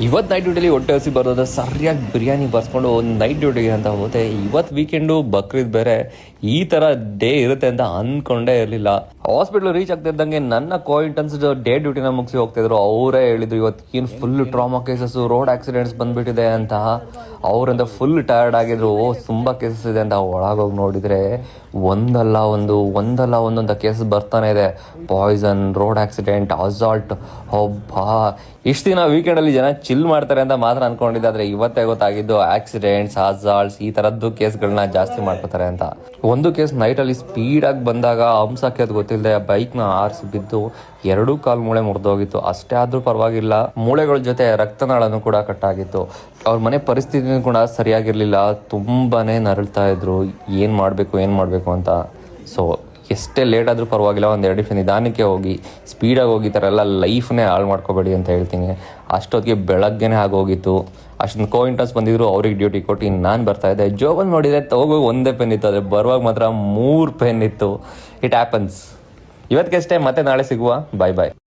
ಇವತ್ತು ನೈಟ್ ಡ್ಯೂಟಿಲಿ ಹೊಟ್ಟೆ ಹಸಿ ಬರೋದು ಸರಿಯಾಗಿ ಬಿರಿಯಾನಿ ಬರ್ಸ್ಕೊಂಡು ಒಂದು ನೈಟ್ ಡ್ಯೂಟಿಗೆ ಅಂತ ಹೋದೆ. ಇವತ್ತು ವೀಕೆಂಡು ಬಕ್ರೀದ್ ಬೇರೆ, ಈ ಥರ ಡೇ ಇರುತ್ತೆ ಅಂತ ಅಂದ್ಕೊಂಡೇ ಇರಲಿಲ್ಲ. ಹಾಸ್ಪಿಟ್ಲ್ ರೀಚ್ ಆಗ್ತಿದ್ದಂಗೆ ನನ್ನ ಕೋಇಂಟನ್ಸ್ ಡೇ ಡ್ಯೂಟಿನ ಮುಗಿಸಿ ಹೋಗ್ತಿದ್ರು. ಅವರೇ ಹೇಳಿದ್ರು ಇವತ್ತು ಏನು full trauma cases, road accidents ಬಂದ್ಬಿಟ್ಟಿದೆ ಅಂತ. ಅವರಿಂದ ಫುಲ್ ಟಯರ್ಡ್ ಆಗಿದ್ರು. ತುಂಬ ಕೇಸಸ್ ಇದೆ ಅಂತ ಒಳಗೋಗಿ ನೋಡಿದರೆ ಒಂದಲ್ಲ ಒಂದೊಂದು ಕೇಸ್ ಬರ್ತಾನೆ ಇದೆ. Poison, road accident, assault. ಒಬ್ಬ ಇಷ್ಟು ದಿನ ವೀಕೆಂಡಲ್ಲಿ ಜನ ಚಿಲ್ ಮಾಡ್ತಾರೆ ಅಂತ ಮಾತ್ರ ಅನ್ಕೊಂಡಿದ್ದೆ. ಆದರೆ ಇವತ್ತೇ ಗೊತ್ತಾಗಿದ್ದು ಆಕ್ಸಿಡೆಂಟ್ಸ್, ಅಸಾಲ್ಟ್ಸ್ ಈ ಥರದ್ದು ಕೇಸ್ಗಳನ್ನ ಜಾಸ್ತಿ ಮಾಡ್ಕೋತಾರೆ ಅಂತ. ಒಂದು ಕೇಸ್ ನೈಟಲ್ಲಿ ಸ್ಪೀಡಾಗಿ ಬಂದಾಗ ಹಂಸಕ್ಕೆ ಅದು ಗೊತ್ತಿಲ್ಲದೆ ಬೈಕ್ನ ಆರಿಸಿ ಬಿದ್ದು 2 ಕಾಲು ಮೂಳೆ ಮುರಿದೋಗಿತ್ತು. ಅಷ್ಟೇ ಆದರೂ ಪರವಾಗಿಲ್ಲ, ಮೂಳೆಗಳ ಜೊತೆ ರಕ್ತನಾಳನೂ ಕೂಡ ಕಟ್ಟಾಗಿತ್ತು. ಅವ್ರ ಮನೆ ಪರಿಸ್ಥಿತಿನೂ ಕೂಡ ಸರಿಯಾಗಿರಲಿಲ್ಲ. ತುಂಬಾ ನರಳ್ತಾ ಇದ್ರು, ಏನು ಮಾಡಬೇಕು ಅಂತ. ಸೊ ಎಷ್ಟೇ ಲೇಟ್ ಆದರೂ ಪರವಾಗಿಲ್ಲ, 1-2 ನಿಮಿಷ ನಿಧಾನಕ್ಕೆ ಹೋಗಿ, ಸ್ಪೀಡಾಗಿ ಹೋಗಿ ಈ ಥರ ಎಲ್ಲ ಲೈಫ್ನೇ ಹಾಳು ಮಾಡ್ಕೋಬೇಡಿ ಅಂತ ಹೇಳ್ತೀನಿ. ಅಷ್ಟೊತ್ತಿಗೆ ಬೆಳಗ್ಗೆನೇ ಆಗೋಗಿತ್ತು. ಅಷ್ಟೊಂದು ಕೋಇಂಟನ್ಸ್ ಬಂದಿದ್ರು, ಅವ್ರಿಗೆ ಡ್ಯೂಟಿ ಕೊಟ್ಟು ನಾನು ಬರ್ತಾಯಿದ್ದೆ. ಜೋಬಲ್ಲಿ ನೋಡಿದರೆ ತಗೋಗಿ ಒಂದೇ ಪೆನ್ ಇತ್ತು, ಆದರೆ ಬರುವಾಗ ಮಾತ್ರ 3 ಪೆನ್ ಇತ್ತು. It happens. ಇವತ್ತಿಗಷ್ಟೇ, ಮತ್ತೆ ನಾಳೆ ಸಿಗುವ. ಬಾಯ್.